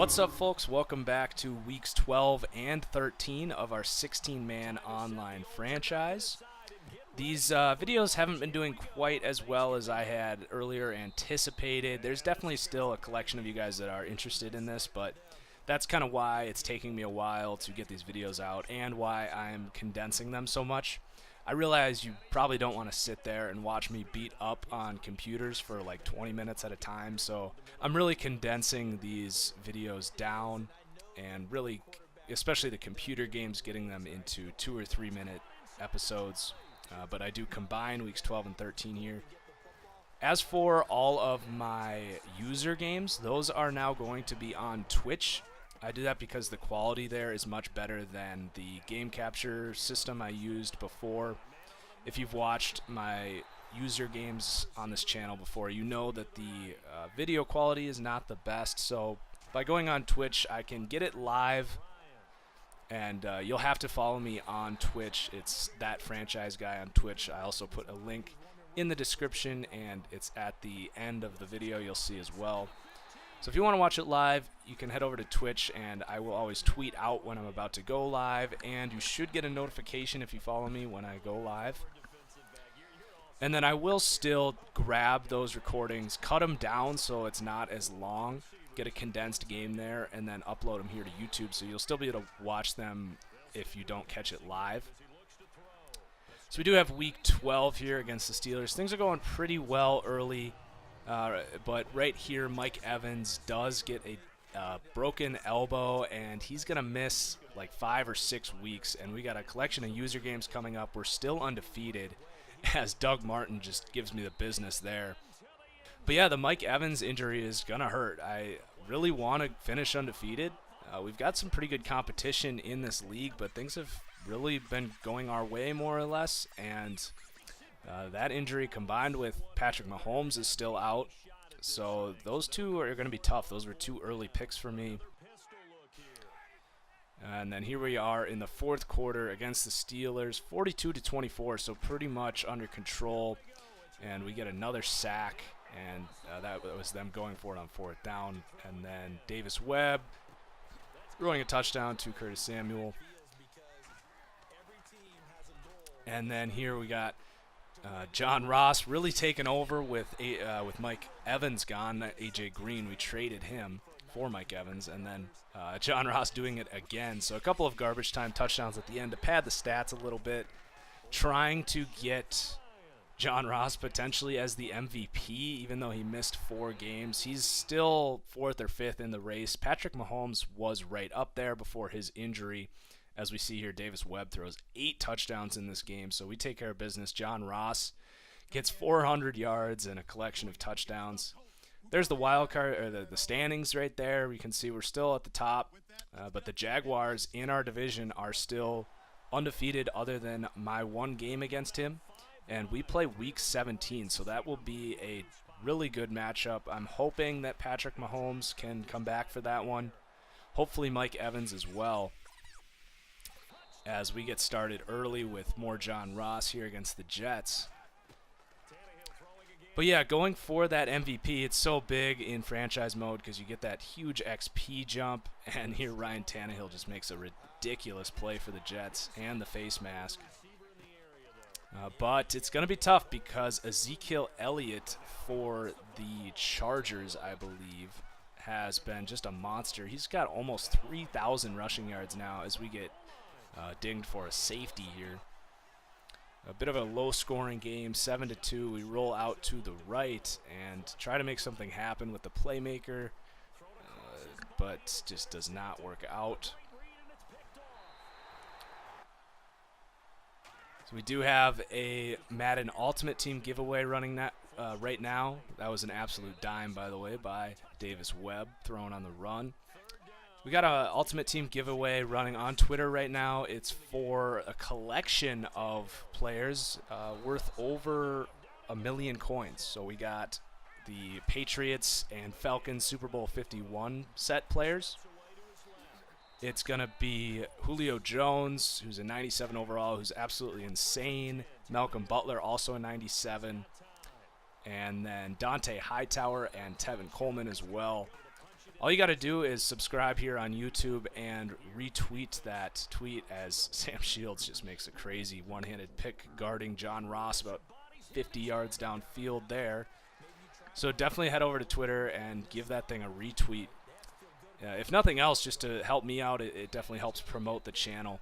What's up, folks? Welcome back to weeks 12 and 13 of our 16-man online franchise. These videos haven't been doing quite as well as I had earlier anticipated. There's definitely still a collection of you guys that are interested in this, but that's kind of why it's taking me a while to get these videos out and why I'm condensing them so much. I realize you probably don't want to sit there and watch me beat up on computers for like 20 minutes at a time, so I'm really condensing these videos down and really, especially the computer games, getting them into 2 or 3 minute episodes. But I do combine weeks 12 and 13 here. As for all of my user games, those are now going to be on Twitch. I do that because the quality there is much better than the game capture system I used before. If you've watched my user games on this channel before, you know that the video quality is not the best. So by going on Twitch, I can get it live, and you'll have to follow me on Twitch. It's ThatFranchiseGuy on Twitch. I also put a link in the description, and it's at the end of the video you'll see as well. So if you want to watch it live, you can head over to Twitch, and I will always tweet out when I'm about to go live, and you should get a notification if you follow me when I go live. And then I will still grab those recordings, cut them down so it's not as long, get a condensed game there, and then upload them here to YouTube, so you'll still be able to watch them if you don't catch it live. So we do have week 12 here against the Steelers. Things are going pretty well early. But right here, Mike Evans does get a broken elbow, and he's going to miss like 5 or 6 weeks. And we got a collection of user games coming up. We're still undefeated, as Doug Martin just gives me the business there. But yeah, the Mike Evans injury is going to hurt. I really want to finish undefeated. We've got some pretty good competition in this league, but things have really been going our way more or less. And that injury combined with Patrick Mahomes is still out, so those two are going to be tough. Those were 2 early picks for me. And then here we are in the fourth quarter against the Steelers, 42-24, so pretty much under control. And we get another sack, and that was them going for it on 4th down. And then Davis Webb throwing a touchdown to Curtis Samuel. And then here we got John Ross really taking over with Mike Evans gone. AJ Green, we traded him for Mike Evans, and then John Ross doing it again. So a couple of garbage time touchdowns at the end to pad the stats a little bit, trying to get John Ross potentially as the MVP, even though he missed 4 games. He's still 4th or 5th in the race. Patrick Mahomes was right up there before his injury. As we see here, Davis Webb throws 8 touchdowns in this game, so we take care of business. John Ross gets 400 yards and a collection of touchdowns. There's the wild card, or the standings right there. You can see we're still at the top, but the Jaguars in our division are still undefeated other than my 1 game against him, and we play week 17, so that will be a really good matchup. I'm hoping that Patrick Mahomes can come back for that one. Hopefully Mike Evans as well, as we get started early with more John Ross here against the Jets. But yeah, going for that MVP, it's so big in franchise mode because you get that huge XP jump, and here Ryan Tannehill just makes a ridiculous play for the Jets and the face mask. But it's going to be tough because Ezekiel Elliott for the Chargers, I believe, has been just a monster. He's got almost 3,000 rushing yards now as we get dinged for a safety here. A bit of a low-scoring game, 7-2. We roll out to the right and try to make something happen with the playmaker, but just does not work out. So we do have a Madden Ultimate Team giveaway running that right now. That was an absolute dime, by the way, by Davis Webb, thrown on the run. We got an Ultimate Team giveaway running on Twitter right now. It's for a collection of players worth over 1 million coins. So we got the Patriots and Falcons Super Bowl 51 set players. It's going to be Julio Jones, who's a 97 overall, who's absolutely insane. Malcolm Butler, also a 97. And then Dante Hightower and Tevin Coleman as well. All you got to do is subscribe here on YouTube and retweet that tweet, as Sam Shields just makes a crazy one-handed pick guarding John Ross about 50 yards downfield there. So definitely head over to Twitter and give that thing a retweet. If nothing else, just to help me out, it definitely helps promote the channel.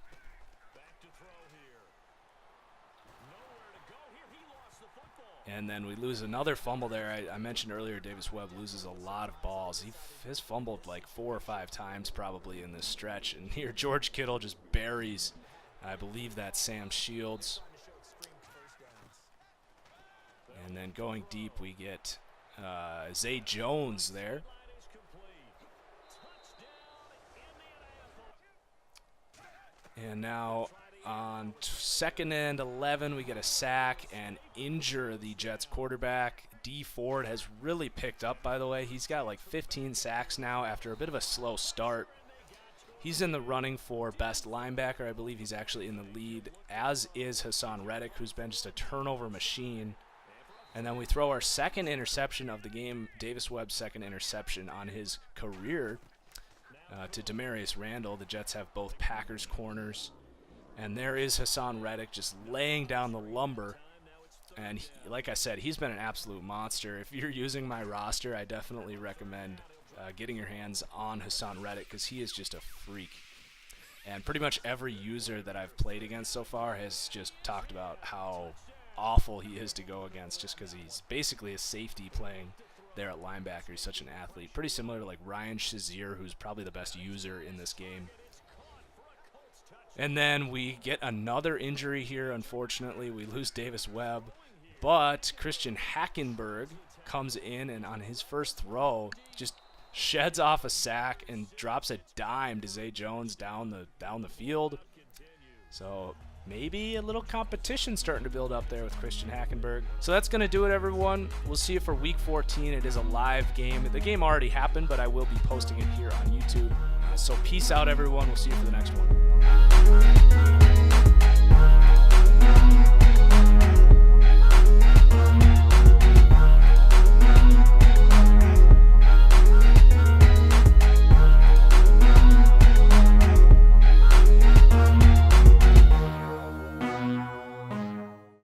And then we lose another fumble there. I mentioned earlier Davis Webb loses a lot of balls. He has fumbled like 4 or 5 times probably in this stretch. And here George Kittle just buries, I believe that's Sam Shields. And then going deep we get Zay Jones there. And now on 2nd and 11, we get a sack and injure the Jets quarterback. D Ford has really picked up, by the way. He's got like 15 sacks now after a bit of a slow start. He's in the running for best linebacker. I believe he's actually in the lead, as is Hassan Reddick, who's been just a turnover machine. And then we throw our 2nd interception of the game, Davis Webb's 2nd interception on his career, to Demarius Randall. The Jets have both Packers corners. And there is Hassan Reddick just laying down the lumber. And like I said, he's been an absolute monster. If you're using my roster, I definitely recommend getting your hands on Hassan Reddick, because he is just a freak. And pretty much every user that I've played against so far has just talked about how awful he is to go against, just because he's basically a safety playing there at linebacker. He's such an athlete. Pretty similar to like Ryan Shazier, who's probably the best user in this game. And then we get another injury here, unfortunately. We lose Davis Webb, but Christian Hackenberg comes in and on his first throw just sheds off a sack and drops a dime to Zay Jones down the field. So maybe a little competition starting to build up there with Christian Hackenberg. So that's going to do it, everyone. We'll see you for Week 14. It is a live game. The game already happened, but I will be posting it here on YouTube. So peace out, everyone. We'll see you for the next one.